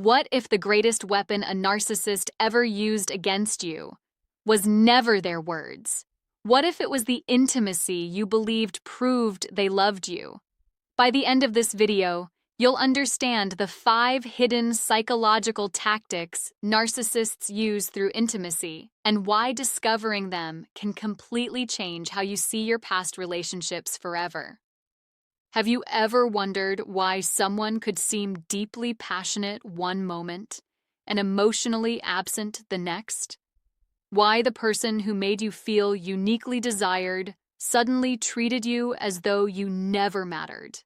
What if the greatest weapon a narcissist ever used against you was never their words? What if it was the intimacy you believed proved they loved you? By the end of this video, you'll understand the 5 hidden psychological tactics narcissists use through intimacy and why discovering them can completely change how you see your past relationships forever. Have you ever wondered why someone could seem deeply passionate one moment and emotionally absent the next? Why the person who made you feel uniquely desired suddenly treated you as though you never mattered?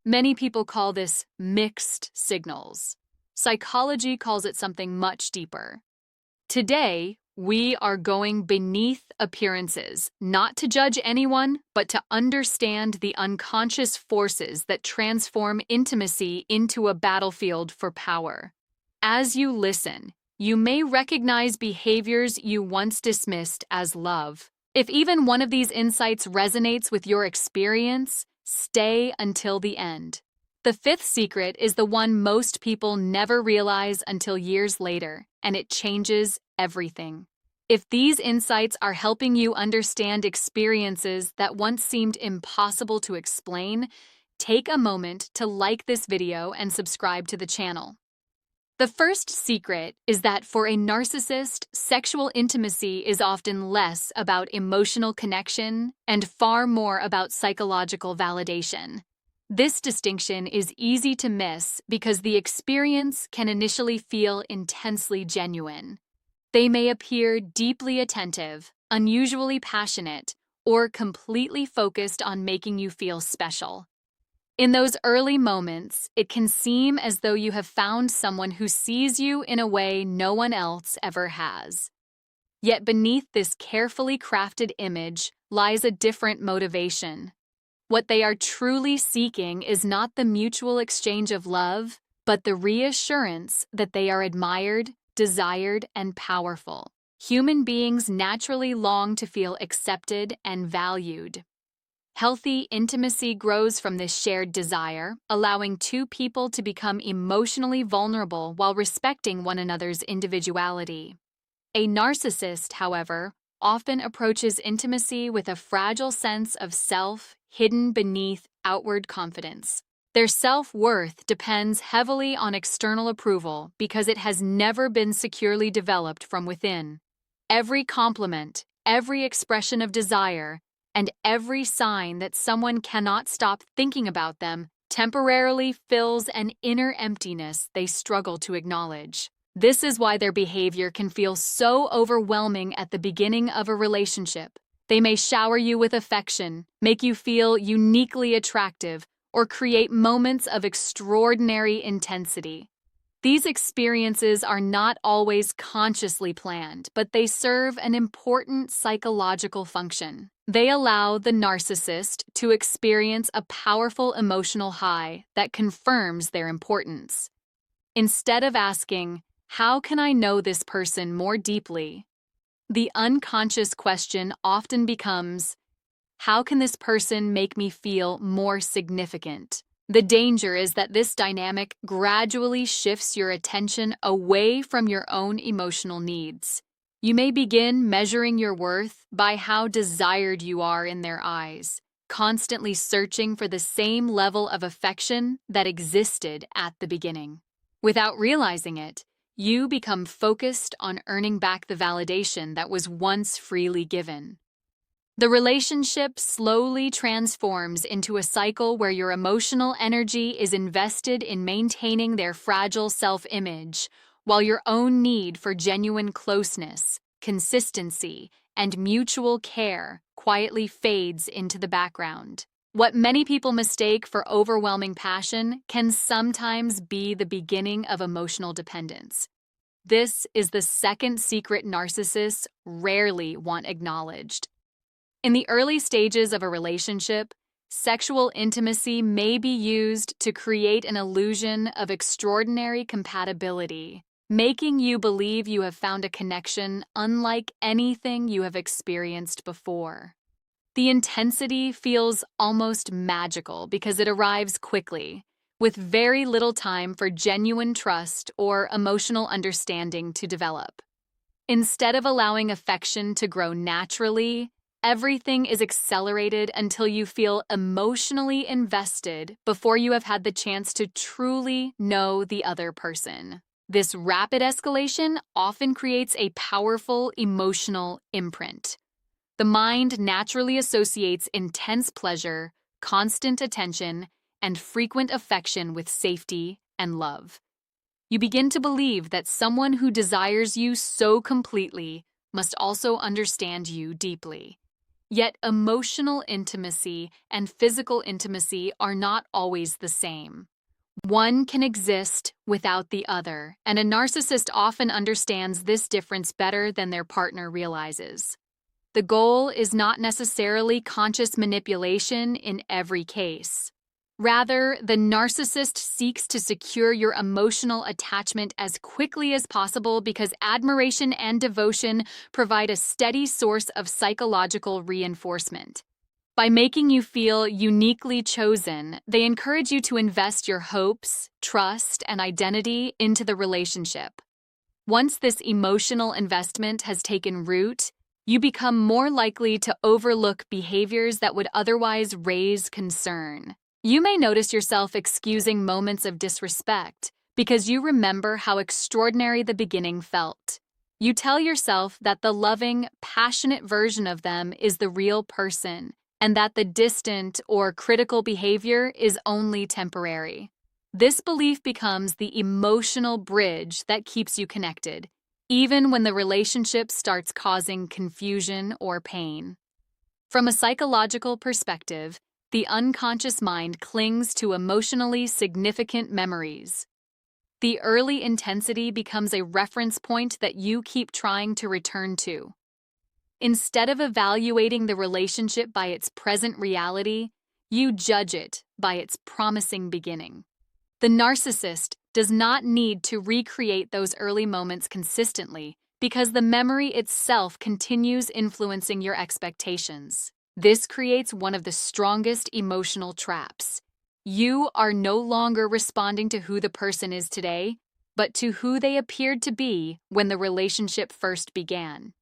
Many people call this mixed signals. Psychology calls it something much deeper. Today, we are going beneath appearances, not to judge anyone, but to understand the unconscious forces that transform intimacy into a battlefield for power. As you listen, you may recognize behaviors you once dismissed as love. If even one of these insights resonates with your experience, stay until the end. The 5th secret is the one most people never realize until years later, and it changes everything. If these insights are helping you understand experiences that once seemed impossible to explain, take a moment to like this video and subscribe to the channel. The first secret is that for a narcissist, sexual intimacy is often less about emotional connection and far more about psychological validation. This distinction is easy to miss because the experience can initially feel intensely genuine. They may appear deeply attentive, unusually passionate, or completely focused on making you feel special. In those early moments, it can seem as though you have found someone who sees you in a way no one else ever has. Yet beneath this carefully crafted image lies a different motivation. What they are truly seeking is not the mutual exchange of love, but the reassurance that they are admired, desired, and powerful. Human beings naturally long to feel accepted and valued. Healthy intimacy grows from this shared desire, allowing two people to become emotionally vulnerable while respecting one another's individuality. A narcissist, however, often approaches intimacy with a fragile sense of self hidden beneath outward confidence. Their self-worth depends heavily on external approval because it has never been securely developed from within. Every compliment, every expression of desire, and every sign that someone cannot stop thinking about them temporarily fills an inner emptiness they struggle to acknowledge. This is why their behavior can feel so overwhelming at the beginning of a relationship. They may shower you with affection, make you feel uniquely attractive, or create moments of extraordinary intensity. These experiences are not always consciously planned, but they serve an important psychological function. They allow the narcissist to experience a powerful emotional high that confirms their importance. Instead of asking, "How can I know this person more deeply?" the unconscious question often becomes, "How can this person make me feel more significant?" The danger is that this dynamic gradually shifts your attention away from your own emotional needs. You may begin measuring your worth by how desired you are in their eyes, constantly searching for the same level of affection that existed at the beginning. Without realizing it, you become focused on earning back the validation that was once freely given. The relationship slowly transforms into a cycle where your emotional energy is invested in maintaining their fragile self-image, while your own need for genuine closeness, consistency, and mutual care quietly fades into the background. What many people mistake for overwhelming passion can sometimes be the beginning of emotional dependence. This is the second secret narcissists rarely want acknowledged. In the early stages of a relationship, sexual intimacy may be used to create an illusion of extraordinary compatibility, making you believe you have found a connection unlike anything you have experienced before. The intensity feels almost magical because it arrives quickly, with very little time for genuine trust or emotional understanding to develop. Instead of allowing affection to grow naturally, everything is accelerated until you feel emotionally invested before you have had the chance to truly know the other person. This rapid escalation often creates a powerful emotional imprint. The mind naturally associates intense pleasure, constant attention, and frequent affection with safety and love. You begin to believe that someone who desires you so completely must also understand you deeply. Yet emotional intimacy and physical intimacy are not always the same. One can exist without the other, and a narcissist often understands this difference better than their partner realizes. The goal is not necessarily conscious manipulation in every case. Rather, the narcissist seeks to secure your emotional attachment as quickly as possible because admiration and devotion provide a steady source of psychological reinforcement. By making you feel uniquely chosen, they encourage you to invest your hopes, trust, and identity into the relationship. Once this emotional investment has taken root, you become more likely to overlook behaviors that would otherwise raise concern. You may notice yourself excusing moments of disrespect because you remember how extraordinary the beginning felt. You tell yourself that the loving, passionate version of them is the real person, and that the distant or critical behavior is only temporary. This belief becomes the emotional bridge that keeps you connected, even when the relationship starts causing confusion or pain. From a psychological perspective, the unconscious mind clings to emotionally significant memories. The early intensity becomes a reference point that you keep trying to return to. Instead of evaluating the relationship by its present reality, you judge it by its promising beginning. The narcissist does not need to recreate those early moments consistently because the memory itself continues influencing your expectations. This creates one of the strongest emotional traps. You are no longer responding to who the person is today, but to who they appeared to be when the relationship first began.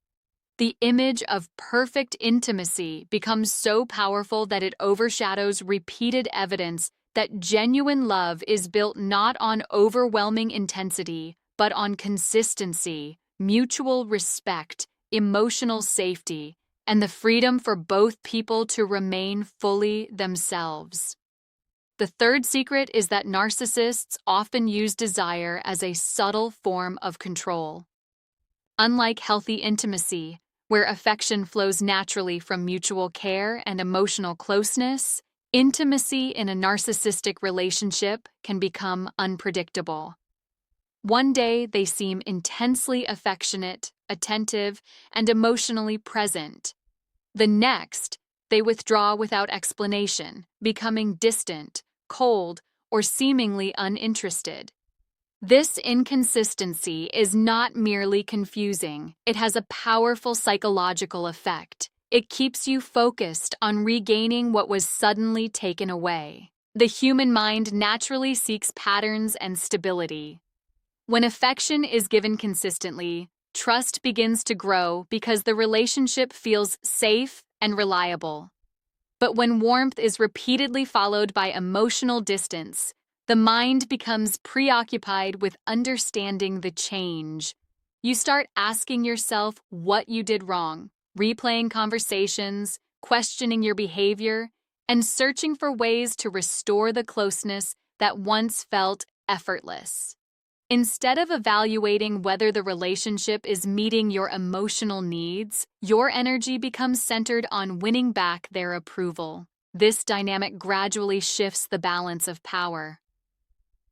The image of perfect intimacy becomes so powerful that it overshadows repeated evidence that genuine love is built not on overwhelming intensity, but on consistency, mutual respect, emotional safety, and the freedom for both people to remain fully themselves. The third secret is that narcissists often use desire as a subtle form of control. Unlike healthy intimacy, where affection flows naturally from mutual care and emotional closeness, intimacy in a narcissistic relationship can become unpredictable. One day they seem intensely affectionate, attentive, and emotionally present. The next, they withdraw without explanation, becoming distant, cold, or seemingly uninterested. This inconsistency is not merely confusing, it has a powerful psychological effect. It keeps you focused on regaining what was suddenly taken away. The human mind naturally seeks patterns and stability. When affection is given consistently, trust begins to grow because the relationship feels safe and reliable. But when warmth is repeatedly followed by emotional distance, the mind becomes preoccupied with understanding the change. You start asking yourself what you did wrong, replaying conversations, questioning your behavior, and searching for ways to restore the closeness that once felt effortless. Instead of evaluating whether the relationship is meeting your emotional needs, your energy becomes centered on winning back their approval. This dynamic gradually shifts the balance of power.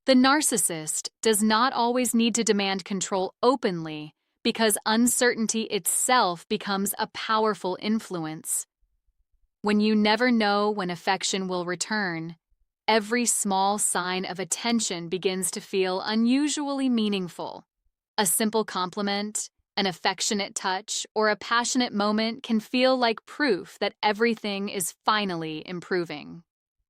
The narcissist does not always need to demand control openly because uncertainty itself becomes a powerful influence. When you never know when affection will return, every small sign of attention begins to feel unusually meaningful. A simple compliment, an affectionate touch, or a passionate moment can feel like proof that everything is finally improving.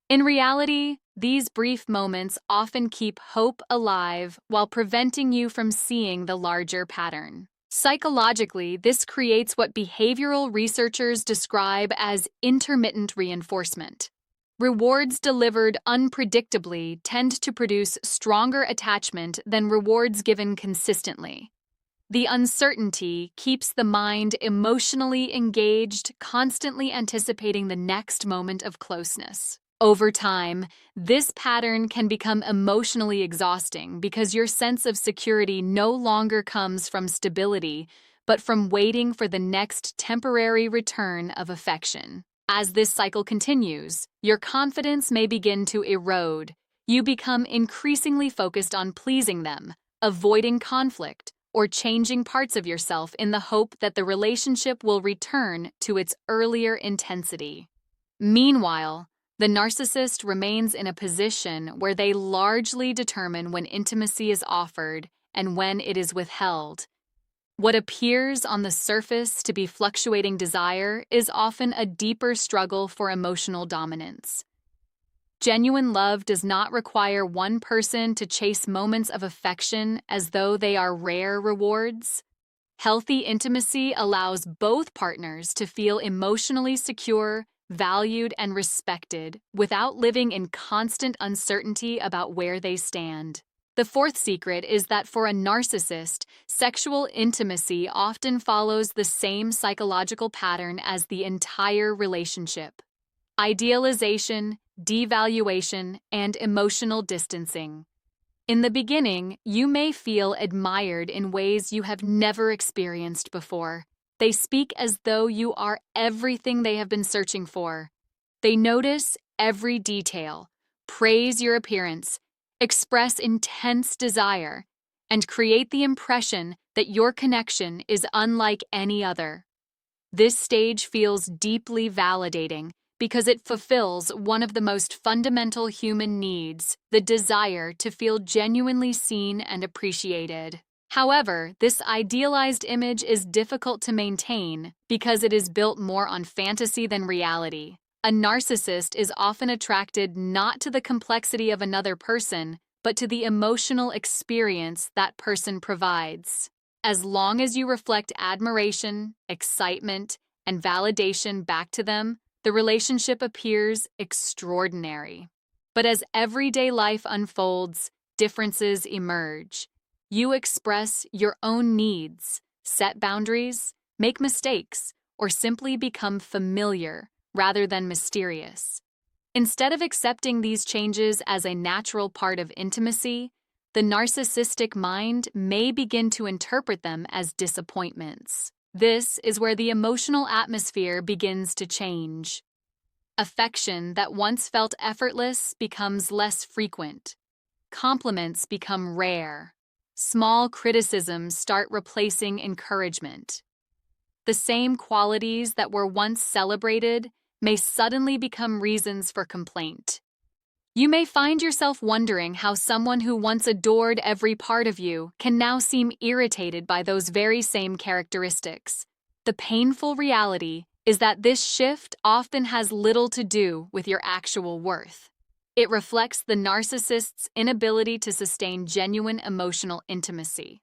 In reality, These brief moments often keep hope alive while preventing you from seeing the larger pattern. Psychologically, this creates what behavioral researchers describe as intermittent reinforcement. Rewards delivered unpredictably tend to produce stronger attachment than rewards given consistently. The uncertainty keeps the mind emotionally engaged, constantly anticipating the next moment of closeness. Over time, this pattern can become emotionally exhausting because your sense of security no longer comes from stability, but from waiting for the next temporary return of affection. As this cycle continues, your confidence may begin to erode. You become increasingly focused on pleasing them, avoiding conflict, or changing parts of yourself in the hope that the relationship will return to its earlier intensity. Meanwhile, the narcissist remains in a position where they largely determine when intimacy is offered and when it is withheld. What appears on the surface to be fluctuating desire is often a deeper struggle for emotional dominance. Genuine love does not require one person to chase moments of affection as though they are rare rewards. Healthy intimacy allows both partners to feel emotionally secure, valued, and respected without living in constant uncertainty about where they stand. The fourth secret is that for a narcissist, sexual intimacy often follows the same psychological pattern as the entire relationship: idealization, devaluation, and emotional distancing. In the beginning, you may feel admired in ways you have never experienced before. They speak as though you are everything they have been searching for. They notice every detail, praise your appearance, express intense desire, and create the impression that your connection is unlike any other. This stage feels deeply validating because it fulfills one of the most fundamental human needs, the desire to feel genuinely seen and appreciated. However, this idealized image is difficult to maintain because it is built more on fantasy than reality. A narcissist is often attracted not to the complexity of another person, but to the emotional experience that person provides. As long as you reflect admiration, excitement, and validation back to them, the relationship appears extraordinary. But as everyday life unfolds, differences emerge. You express your own needs, set boundaries, make mistakes, or simply become familiar rather than mysterious. Instead of accepting these changes as a natural part of intimacy, the narcissistic mind may begin to interpret them as disappointments. This is where the emotional atmosphere begins to change. Affection that once felt effortless becomes less frequent. Compliments become rare. Small criticisms start replacing encouragement. The same qualities that were once celebrated may suddenly become reasons for complaint. You may find yourself wondering how someone who once adored every part of you can now seem irritated by those very same characteristics. The painful reality is that this shift often has little to do with your actual worth. It reflects the narcissist's inability to sustain genuine emotional intimacy.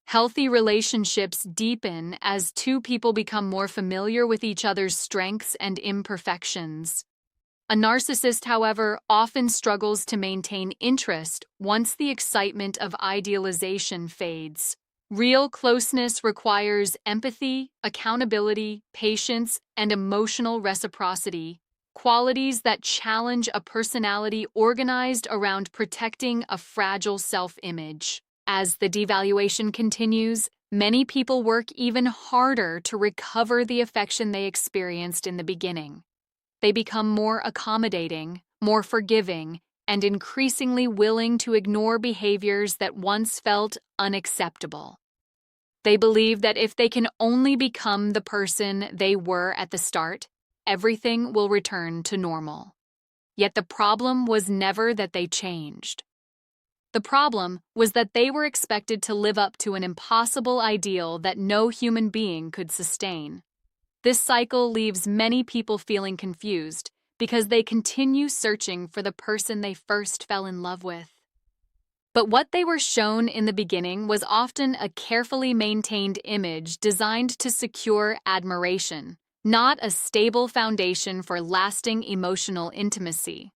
Healthy relationships deepen as two people become more familiar with each other's strengths and imperfections. A narcissist, however, often struggles to maintain interest once the excitement of idealization fades. Real closeness requires empathy, accountability, patience, and emotional reciprocity, qualities that challenge a personality organized around protecting a fragile self-image. As the devaluation continues, many people work even harder to recover the affection they experienced in the beginning. They become more accommodating, more forgiving, and increasingly willing to ignore behaviors that once felt unacceptable. They believe that if they can only become the person they were at the start, everything will return to normal. Yet the problem was never that they changed. The problem was that they were expected to live up to an impossible ideal that no human being could sustain. This cycle leaves many people feeling confused because they continue searching for the person they first fell in love with. But what they were shown in the beginning was often a carefully maintained image designed to secure admiration, not a stable foundation for lasting emotional intimacy.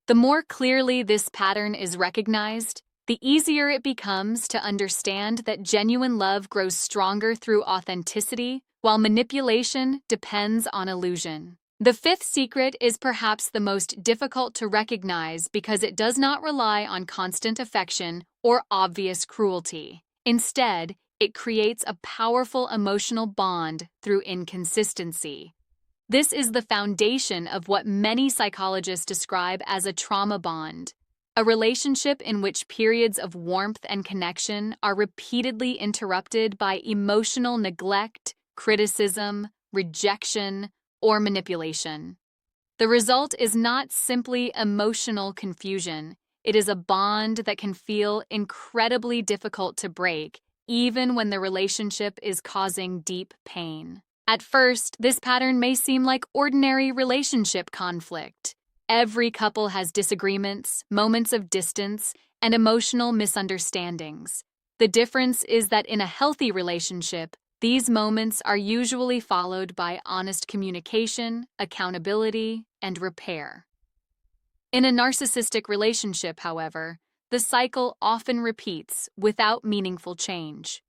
The more clearly this pattern is recognized, the easier it becomes to understand that genuine love grows stronger through authenticity, while manipulation depends on illusion. The fifth secret is perhaps the most difficult to recognize because it does not rely on constant affection or obvious cruelty. Instead, it creates a powerful emotional bond through inconsistency. This is the foundation of what many psychologists describe as a trauma bond, a relationship in which periods of warmth and connection are repeatedly interrupted by emotional neglect, criticism, rejection, or manipulation. The result is not simply emotional confusion. It is a bond that can feel incredibly difficult to break, even when the relationship is causing deep pain. At first, this pattern may seem like ordinary relationship conflict. Every couple has disagreements, moments of distance, and emotional misunderstandings. The difference is that in a healthy relationship, these moments are usually followed by honest communication, accountability, and repair. In a narcissistic relationship, however, the cycle often repeats without meaningful change.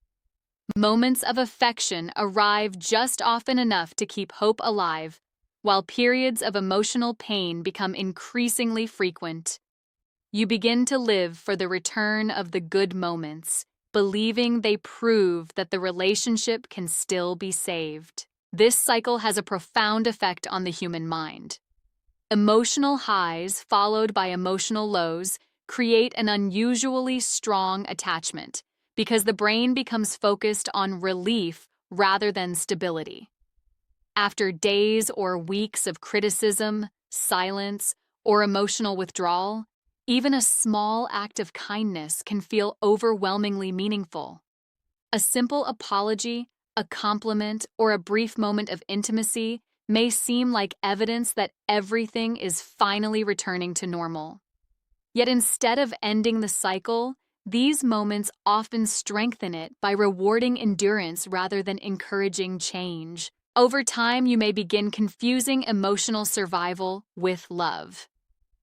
Moments of affection arrive just often enough to keep hope alive, while periods of emotional pain become increasingly frequent. You begin to live for the return of the good moments, believing they prove that the relationship can still be saved. This cycle has a profound effect on the human mind. Emotional highs followed by emotional lows create an unusually strong attachment because the brain becomes focused on relief rather than stability. After days or weeks of criticism, silence, or emotional withdrawal, even a small act of kindness can feel overwhelmingly meaningful. A simple apology, a compliment, or a brief moment of intimacy may seem like evidence that everything is finally returning to normal. Yet instead of ending the cycle, these moments often strengthen it by rewarding endurance rather than encouraging change. Over time, you may begin confusing emotional survival with love.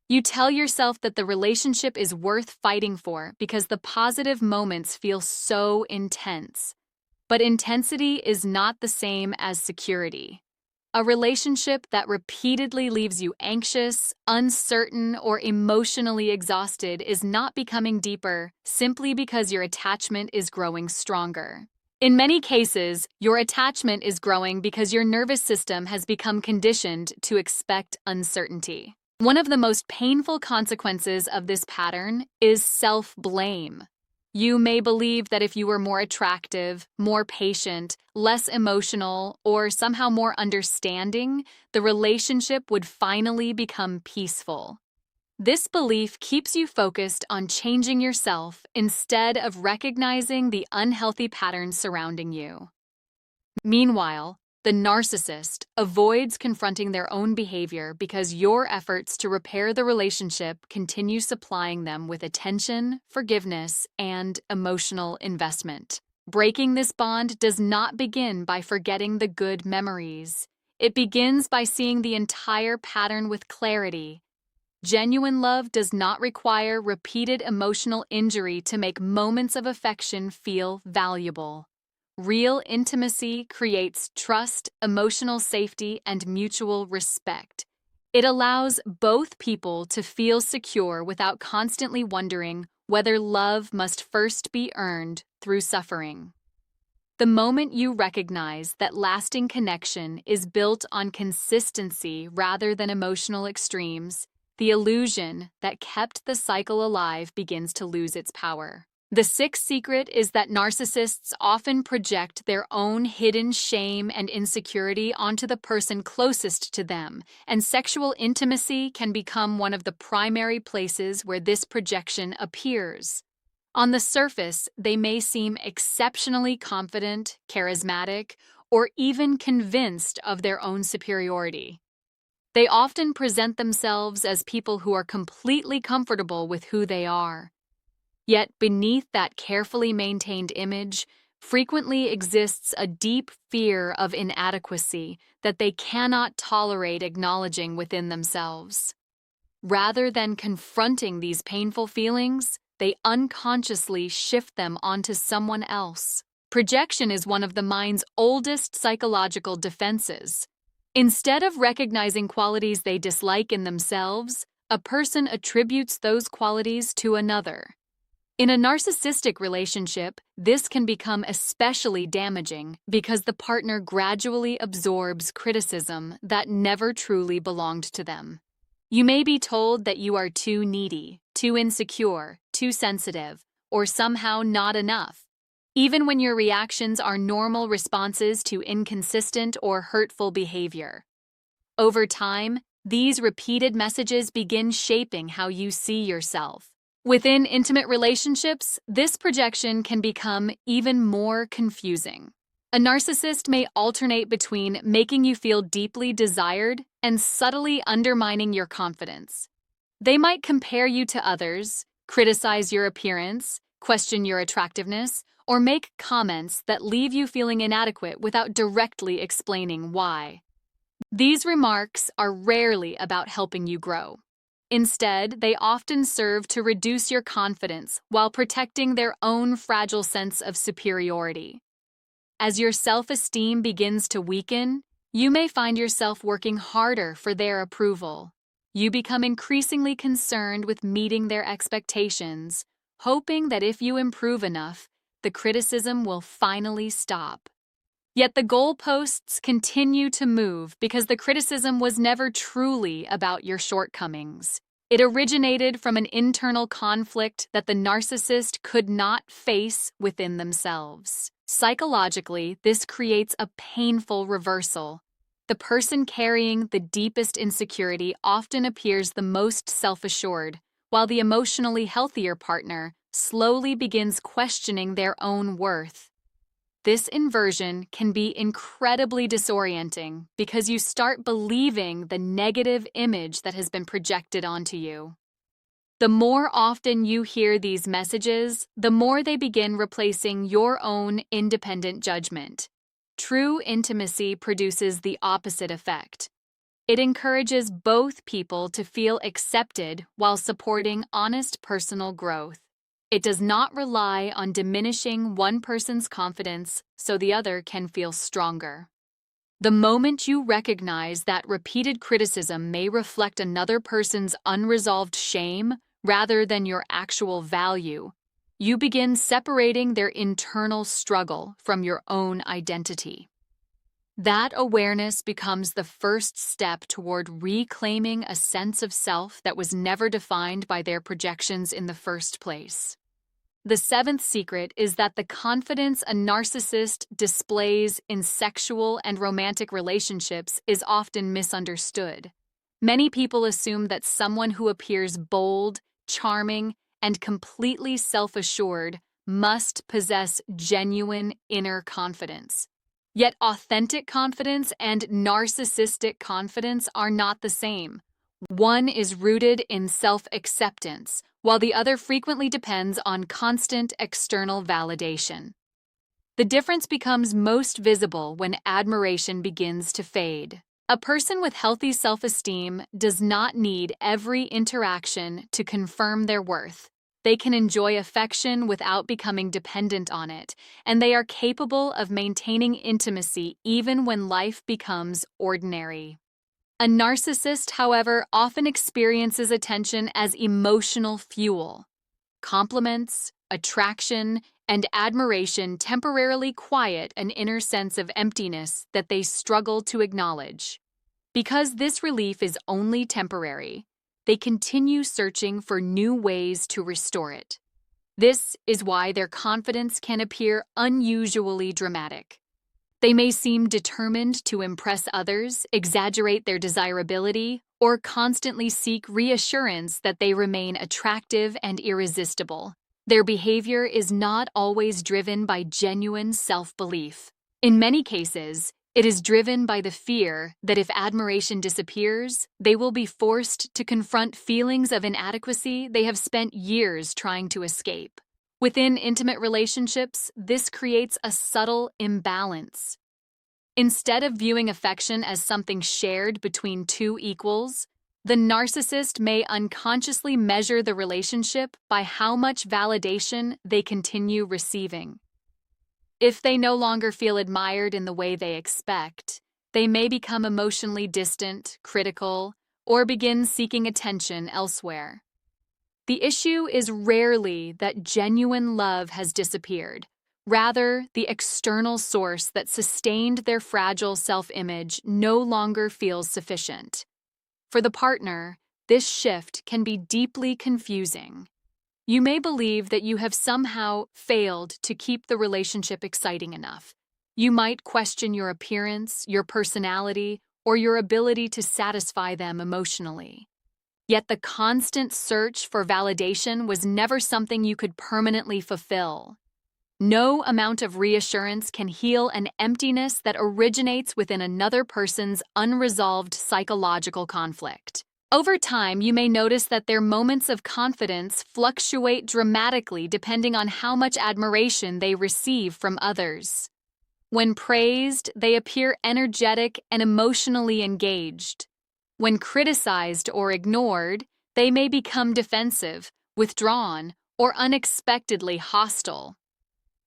You tell yourself that the relationship is worth fighting for because the positive moments feel so intense. But intensity is not the same as security. A relationship that repeatedly leaves you anxious, uncertain, or emotionally exhausted is not becoming deeper simply because your attachment is growing stronger. In many cases, your attachment is growing because your nervous system has become conditioned to expect uncertainty. One of the most painful consequences of this pattern is self-blame. You may believe that if you were more attractive, more patient, less emotional, or somehow more understanding, the relationship would finally become peaceful. This belief keeps you focused on changing yourself instead of recognizing the unhealthy patterns surrounding you. Meanwhile, the narcissist avoids confronting their own behavior because your efforts to repair the relationship continue supplying them with attention, forgiveness, and emotional investment. Breaking this bond does not begin by forgetting the good memories. It begins by seeing the entire pattern with clarity. Genuine love does not require repeated emotional injury to make moments of affection feel valuable. Real intimacy creates trust, emotional safety, and mutual respect. It allows both people to feel secure without constantly wondering whether love must first be earned through suffering. The moment you recognize that lasting connection is built on consistency rather than emotional extremes, the illusion that kept the cycle alive begins to lose its power. The sixth secret is that narcissists often project their own hidden shame and insecurity onto the person closest to them, and sexual intimacy can become one of the primary places where this projection appears. On the surface, they may seem exceptionally confident, charismatic, or even convinced of their own superiority. They often present themselves as people who are completely comfortable with who they are. Yet beneath that carefully maintained image frequently exists a deep fear of inadequacy that they cannot tolerate acknowledging within themselves. Rather than confronting these painful feelings, they unconsciously shift them onto someone else. Projection is one of the mind's oldest psychological defenses. Instead of recognizing qualities they dislike in themselves, a person attributes those qualities to another. In a narcissistic relationship, this can become especially damaging because the partner gradually absorbs criticism that never truly belonged to them. You may be told that you are too needy, too insecure, too sensitive, or somehow not enough, even when your reactions are normal responses to inconsistent or hurtful behavior. Over time, these repeated messages begin shaping how you see yourself. Within intimate relationships, this projection can become even more confusing. A narcissist may alternate between making you feel deeply desired and subtly undermining your confidence. They might compare you to others, criticize your appearance, question your attractiveness, or make comments that leave you feeling inadequate without directly explaining why. These remarks are rarely about helping you grow. Instead, they often serve to reduce your confidence while protecting their own fragile sense of superiority. As your self-esteem begins to weaken, you may find yourself working harder for their approval. You become increasingly concerned with meeting their expectations, hoping that if you improve enough, the criticism will finally stop. Yet the goalposts continue to move because the criticism was never truly about your shortcomings. It originated from an internal conflict that the narcissist could not face within themselves. Psychologically, this creates a painful reversal. The person carrying the deepest insecurity often appears the most self-assured, while the emotionally healthier partner slowly begins questioning their own worth. This inversion can be incredibly disorienting because you start believing the negative image that has been projected onto you. The more often you hear these messages, the more they begin replacing your own independent judgment. True intimacy produces the opposite effect. It encourages both people to feel accepted while supporting honest personal growth. It does not rely on diminishing one person's confidence so the other can feel stronger. The moment you recognize that repeated criticism may reflect another person's unresolved shame rather than your actual value, you begin separating their internal struggle from your own identity. That awareness becomes the first step toward reclaiming a sense of self that was never defined by their projections in the first place. The seventh secret is that the confidence a narcissist displays in sexual and romantic relationships is often misunderstood. Many people assume that someone who appears bold, charming, and completely self-assured must possess genuine inner confidence. Yet authentic confidence and narcissistic confidence are not the same. One is rooted in self-acceptance, while the other frequently depends on constant external validation. The difference becomes most visible when admiration begins to fade. A person with healthy self-esteem does not need every interaction to confirm their worth. They can enjoy affection without becoming dependent on it, and they are capable of maintaining intimacy even when life becomes ordinary. A narcissist, however, often experiences attention as emotional fuel. Compliments, attraction, and admiration temporarily quiet an inner sense of emptiness that they struggle to acknowledge. Because this relief is only temporary, they continue searching for new ways to restore it. This is why their confidence can appear unusually dramatic. They may seem determined to impress others, exaggerate their desirability, or constantly seek reassurance that they remain attractive and irresistible. Their behavior is not always driven by genuine self-belief. In many cases, It is driven by the fear that if admiration disappears, they will be forced to confront feelings of inadequacy they have spent years trying to escape. Within intimate relationships, this creates a subtle imbalance. Instead of viewing affection as something shared between two equals, the narcissist may unconsciously measure the relationship by how much validation they continue receiving. If they no longer feel admired in the way they expect, they may become emotionally distant, critical, or begin seeking attention elsewhere. The issue is rarely that genuine love has disappeared. Rather, the external source that sustained their fragile self-image no longer feels sufficient. For the partner, this shift can be deeply confusing. You may believe that you have somehow failed to keep the relationship exciting enough. You might question your appearance, your personality, or your ability to satisfy them emotionally. Yet the constant search for validation was never something you could permanently fulfill. No amount of reassurance can heal an emptiness that originates within another person's unresolved psychological conflict. Over time, you may notice that their moments of confidence fluctuate dramatically depending on how much admiration they receive from others. When praised, they appear energetic and emotionally engaged. When criticized or ignored, they may become defensive, withdrawn, or unexpectedly hostile.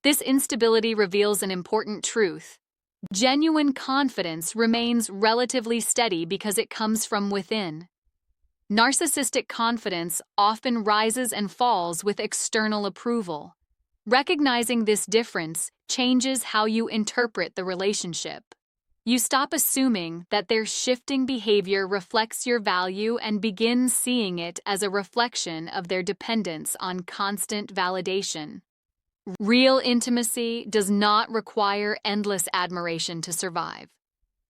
This instability reveals an important truth. Genuine confidence remains relatively steady because it comes from within. Narcissistic confidence often rises and falls with external approval. Recognizing this difference changes how you interpret the relationship. You stop assuming that their shifting behavior reflects your value and begin seeing it as a reflection of their dependence on constant validation. Real intimacy does not require endless admiration to survive.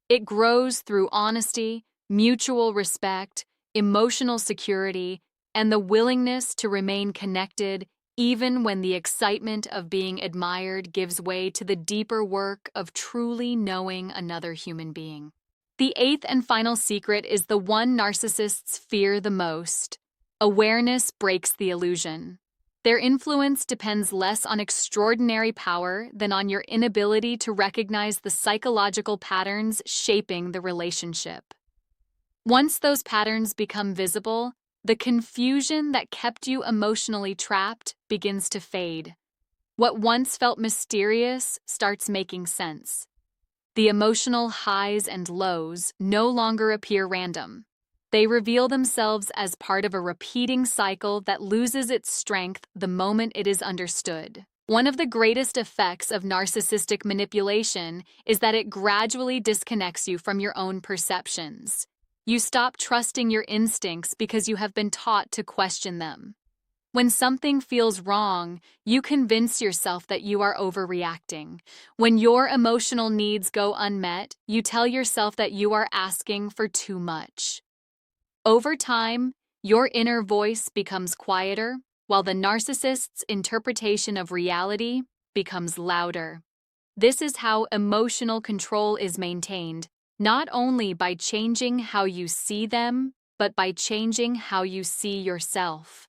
It grows through honesty, mutual respect, emotional security, and the willingness to remain connected even when the excitement of being admired gives way to the deeper work of truly knowing another human being. The eighth and final secret is the one narcissists fear the most. Awareness breaks the illusion. Their influence depends less on extraordinary power than on your inability to recognize the psychological patterns shaping the relationship. Once those patterns become visible, the confusion that kept you emotionally trapped begins to fade. What once felt mysterious starts making sense. The emotional highs and lows no longer appear random. They reveal themselves as part of a repeating cycle that loses its strength the moment it is understood. One of the greatest effects of narcissistic manipulation is that it gradually disconnects you from your own perceptions. You stop trusting your instincts because you have been taught to question them. When something feels wrong, you convince yourself that you are overreacting. When your emotional needs go unmet, you tell yourself that you are asking for too much. Over time, your inner voice becomes quieter, while the narcissist's interpretation of reality becomes louder. This is how emotional control is maintained, not only by changing how you see them, but by changing how you see yourself.